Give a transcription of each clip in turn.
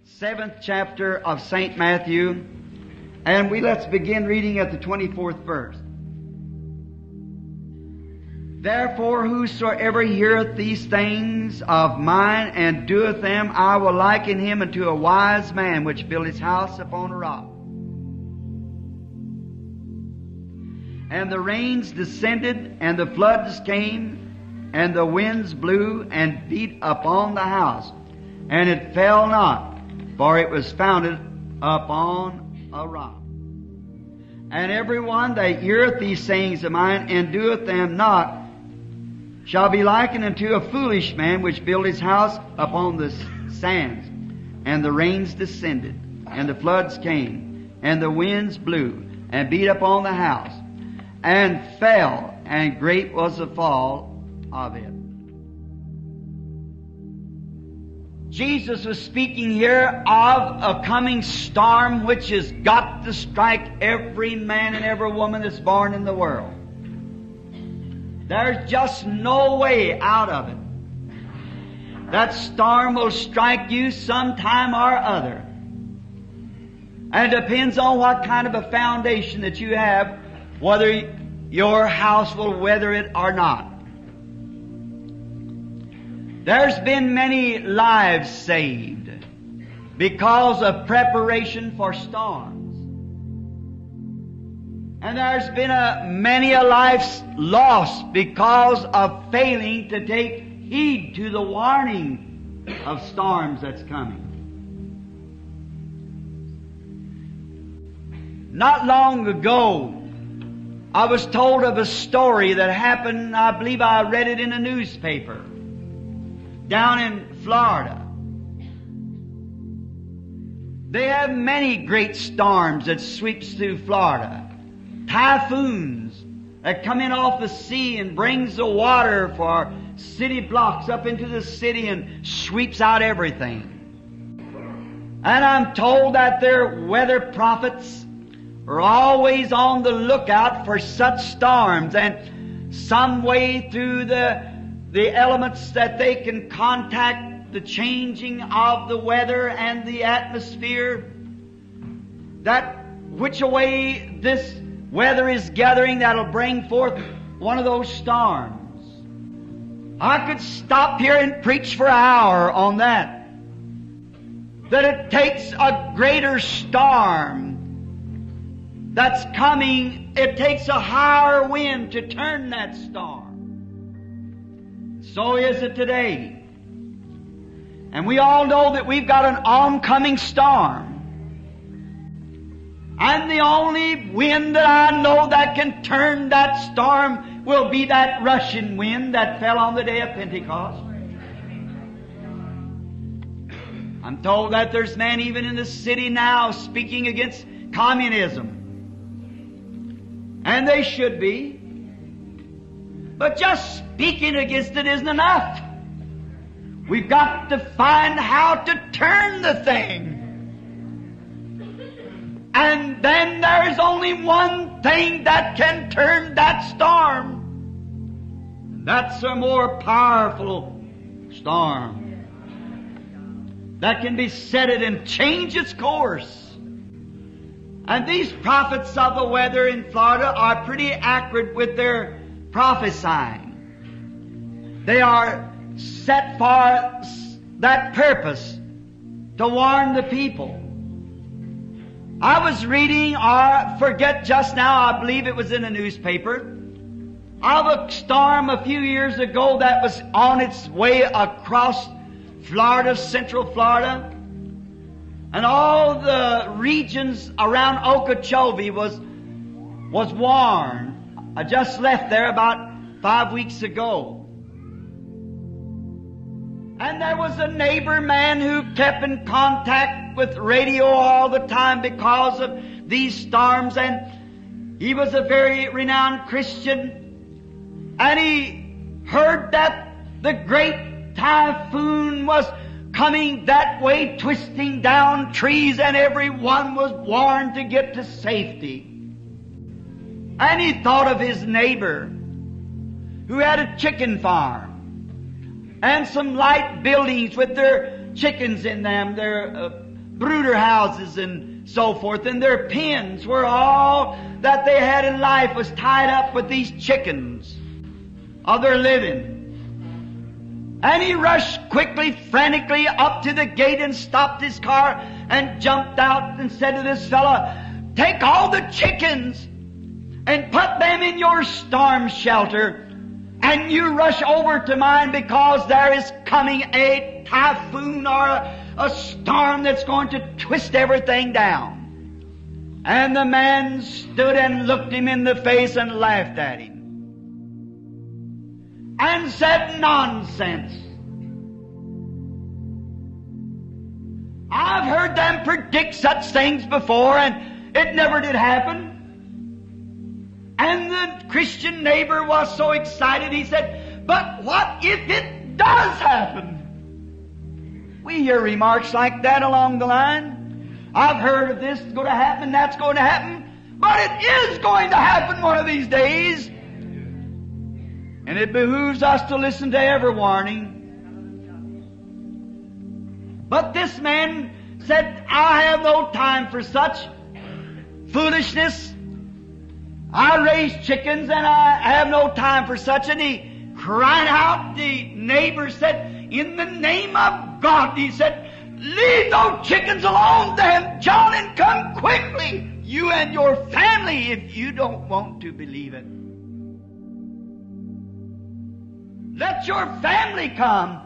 7th chapter of St. Matthew, and let's begin reading at the 24th verse. Therefore, whosoever heareth these things of mine and doeth them, I will liken him unto a wise man which built his house upon a rock. And the rains descended, and the floods came, and the winds blew and beat upon the house, and it fell not, for it was founded upon a rock. And every one that heareth these sayings of mine and doeth them not shall be likened unto a foolish man which built his house upon the sands. And the rains descended, and the floods came, and the winds blew and beat upon the house, and fell, and great was the fall of it. Jesus was speaking here of a coming storm which has got to strike every man and every woman that's born in the world. There's just no way out of it. That storm will strike you sometime or other. And it depends on what kind of a foundation that you have, whether your house will weather it or not. There's been many lives saved because of preparation for storms. And there's been many a life lost because of failing to take heed to the warning of storms that's coming. Not long ago, I was told of a story that happened, I believe I read it in a newspaper, down in Florida. They have many great storms that sweeps through Florida. Typhoons that come in off the sea and brings the water for city blocks up into the city and sweeps out everything. And I'm told that their weather prophets are always on the lookout for such storms, and some way through the elements that they can contact the changing of the weather and the atmosphere, that which way this weather is gathering that'll bring forth one of those storms. I could stop here and preach for an hour on that. That it takes a greater storm that's coming. It takes a higher wind to turn that storm. So is it today. And we all know that we've got an oncoming storm. And the only wind that I know that can turn that storm will be that rushing wind that fell on the day of Pentecost. I'm told that there's men even in the city now speaking against communism. And they should be. But just speaking against it isn't enough. We've got to find how to turn the thing. And then there's only one thing that can turn that storm. And that's a more powerful storm that can beset it and change its course. And these prophets of the weather in Florida are pretty accurate with their prophesying. They are set for that purpose, to warn the people. I was reading, or forget just now, I believe it was in a newspaper, of a storm a few years ago that was on its way across Florida, central Florida. And all the regions around Okeechobee was warned. I just left there about 5 weeks ago. And there was a neighbor man who kept in contact with radio all the time because of these storms, and he was a very renowned Christian. And he heard that the great typhoon was coming that way, twisting down trees, and everyone was warned to get to safety. And he thought of his neighbor who had a chicken farm and some light buildings with their chickens in them, their brooder houses and so forth, and their pens were all that they had in life was tied up with these chickens of their living. And he rushed quickly, frantically up to the gate and stopped his car and jumped out and said to this fellow, "Take all the chickens and put them in your storm shelter, and you rush over to mine, because there is coming a typhoon or a storm that's going to twist everything down." And the man stood and looked him in the face and laughed at him and said, "Nonsense. I've heard them predict such things before, and it never did happen." And the Christian neighbor was so excited, he said, "But what if it does happen?" We hear remarks like that along the line. I've heard of this is going to happen and that's going to happen, but it is going to happen one of these days. And it behooves us to listen to every warning. But this man said, "I have no time for such foolishness. I raise chickens and I have no time for such." And he cried out. The neighbor said, "In the name of God," he said, "leave those chickens alone then, John, and come quickly, you and your family, if you don't want to believe it. Let your family come."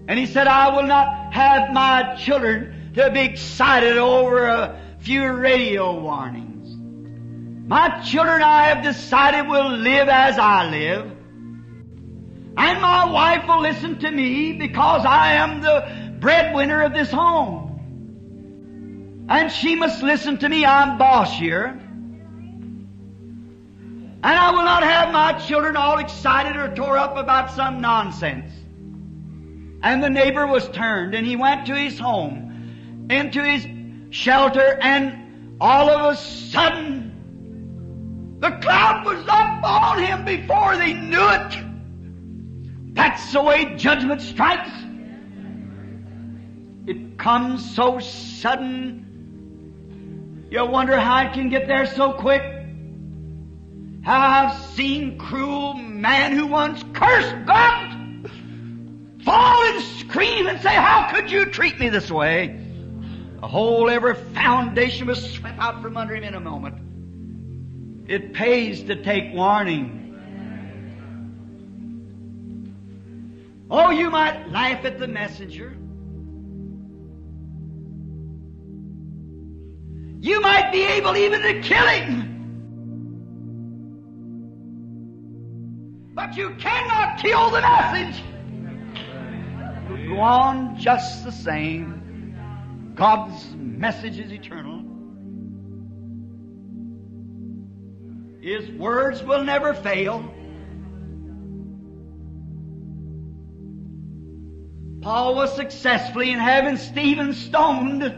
And he said, "I will not have my children to be excited over a few radio warnings. My children, I have decided, will live as I live. And my wife will listen to me because I am the breadwinner of this home. And she must listen to me. I'm boss here. And I will not have my children all excited or tore up about some nonsense." And the neighbor was turned, and he went to his home, into his shelter, and all of a sudden, the cloud was up on him before they knew it. That's the way judgment strikes. It comes so sudden, you wonder how it can get there so quick. How I've seen cruel man who once cursed God fall and scream and say, "How could you treat me this way?" The whole, every foundation was swept out from under him in a moment. It pays to take warning. Oh, you might laugh at the messenger. You might be able even to kill him. But you cannot kill the message. It will go on just the same. God's message is eternal. His words will never fail. Paul was successful in having Stephen stoned,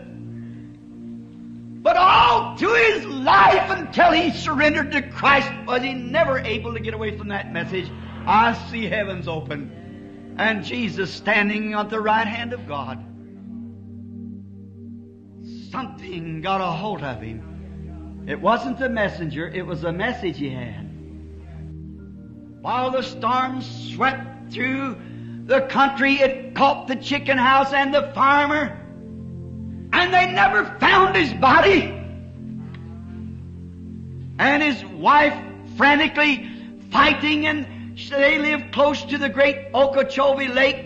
but all through his life until he surrendered to Christ was he never able to get away from that message. I see heavens open and Jesus standing at the right hand of God. Something got a hold of him. It wasn't the messenger, it was the message he had. While the storm swept through the country, it caught the chicken house and the farmer, and they never found his body. And his wife frantically fighting, and they lived close to the great Okeechobee Lake,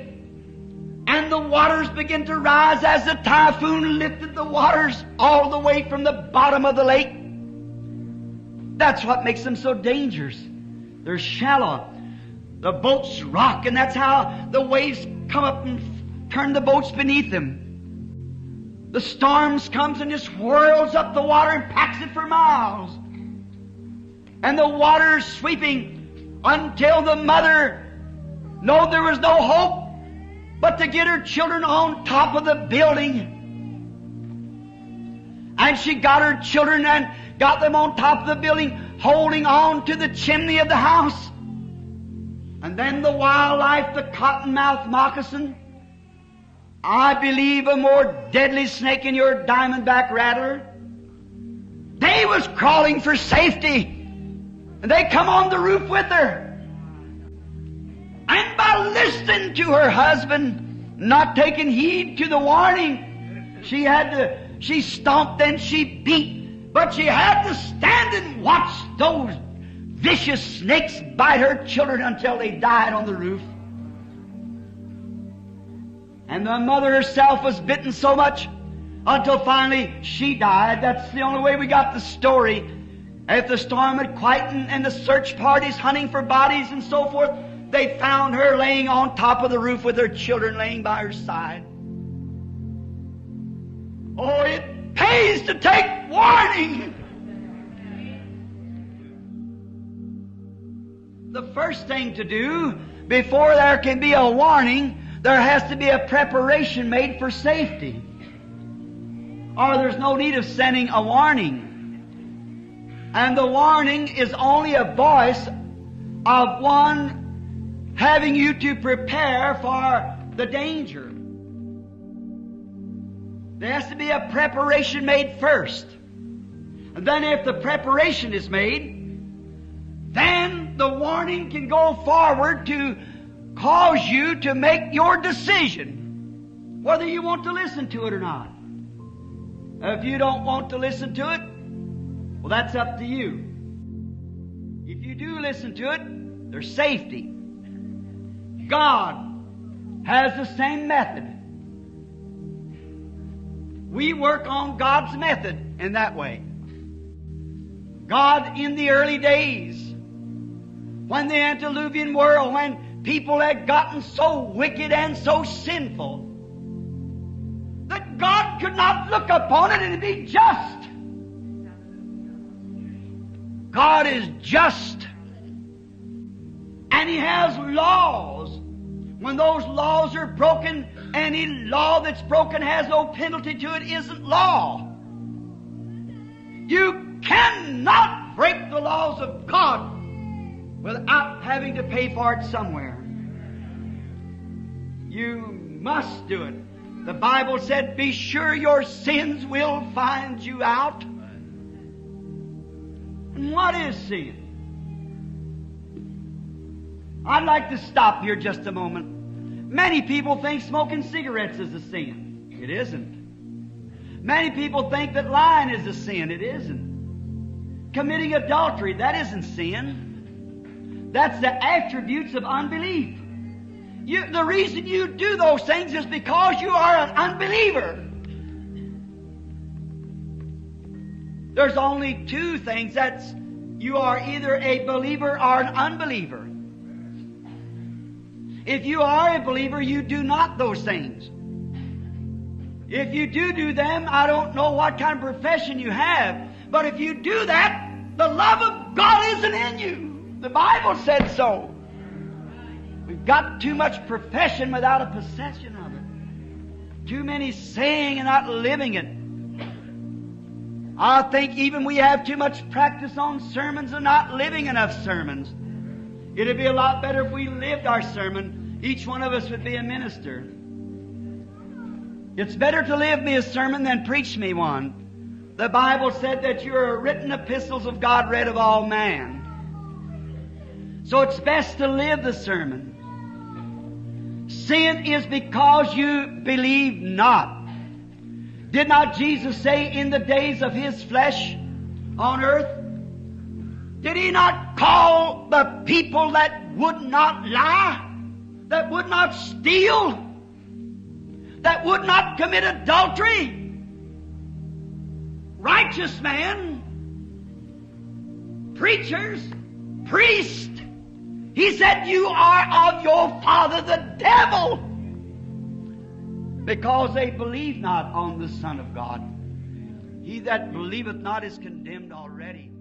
and the waters began to rise as the typhoon lifted the waters all the way from the bottom of the lake. That's what makes them so dangerous. They're shallow. The boats rock, and that's how the waves come up and turn the boats beneath them. The storms comes and just whirls up the water and packs it for miles. And the water is sweeping until the mother knew there was no hope but to get her children on top of the building. And she got her children and got them on top of the building, holding on to the chimney of the house. And then the wildlife, the cottonmouth moccasin, I believe a more deadly snake than your diamondback rattler. They was crawling for safety, and they come on the roof with her. And by listening to her husband, not taking heed to the warning, she stomped and she beat, but she had to stand and watch those vicious snakes bite her children until they died on the roof. And the mother herself was bitten so much until finally she died. That's the only way we got the story. If the storm had quietened and the search parties hunting for bodies and so forth, they found her laying on top of the roof with her children laying by her side. Oh, it pays to take warning. The first thing to do before there can be a warning, there has to be a preparation made for safety. Or there's no need of sending a warning. And the warning is only a voice of one having you to prepare for the danger. There has to be a preparation made first. And then if the preparation is made, then the warning can go forward to cause you to make your decision, whether you want to listen to it or not. If you don't want to listen to it, well, that's up to you. If you do listen to it, there's safety. God has the same method. We work on God's method in that way. God, in the early days, when the antediluvian world, when people had gotten so wicked and so sinful that God could not look upon it and be just. God is just. And He has laws. When those laws are broken, any law that's broken has no penalty to it, isn't law. You cannot break the laws of God without having to pay for it somewhere. You must do it. The Bible said, be sure your sins will find you out. And what is sin? I'd like to stop here just a moment. Many people think smoking cigarettes is a sin. It isn't. Many people think that lying is a sin. It isn't. Committing adultery, that isn't sin. That's the attributes of unbelief. The reason you do those things is because you are an unbeliever. There's only two things. That's you are either a believer or an unbeliever. If you are a believer, you do not those things. If you do them, I don't know what kind of profession you have, but if you do that, the love of God isn't in you. The Bible said so. We've got too much profession without a possession of it. Too many saying and not living it. I think even we have too much practice on sermons and not living enough sermons. It'd be a lot better if we lived our sermon. Each one of us would be a minister. It's better to live me a sermon than preach me one. The Bible said that you are written epistles of God read of all man. So it's best to live the sermon. Sin is because you believe not. Did not Jesus say in the days of His flesh on earth, did He not call the people that would not lie, that would not steal, that would not commit adultery, righteous man, preachers, priests? He said, you are of your father the devil, because they believe not on the Son of God. He that believeth not is condemned already.